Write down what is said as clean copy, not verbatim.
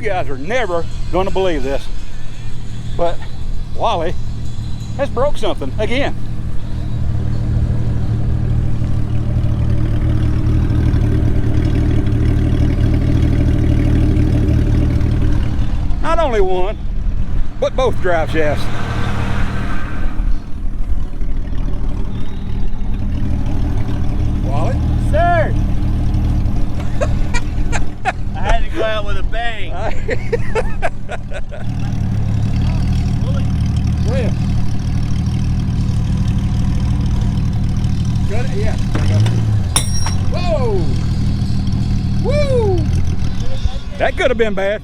guys are never going to believe this, but Wally has broke something again. Not only one, but both drive shafts. Wally? Sir! I had to go out with a bang. Go ahead. Got it? Yeah. Whoa! Woo! That could have been bad.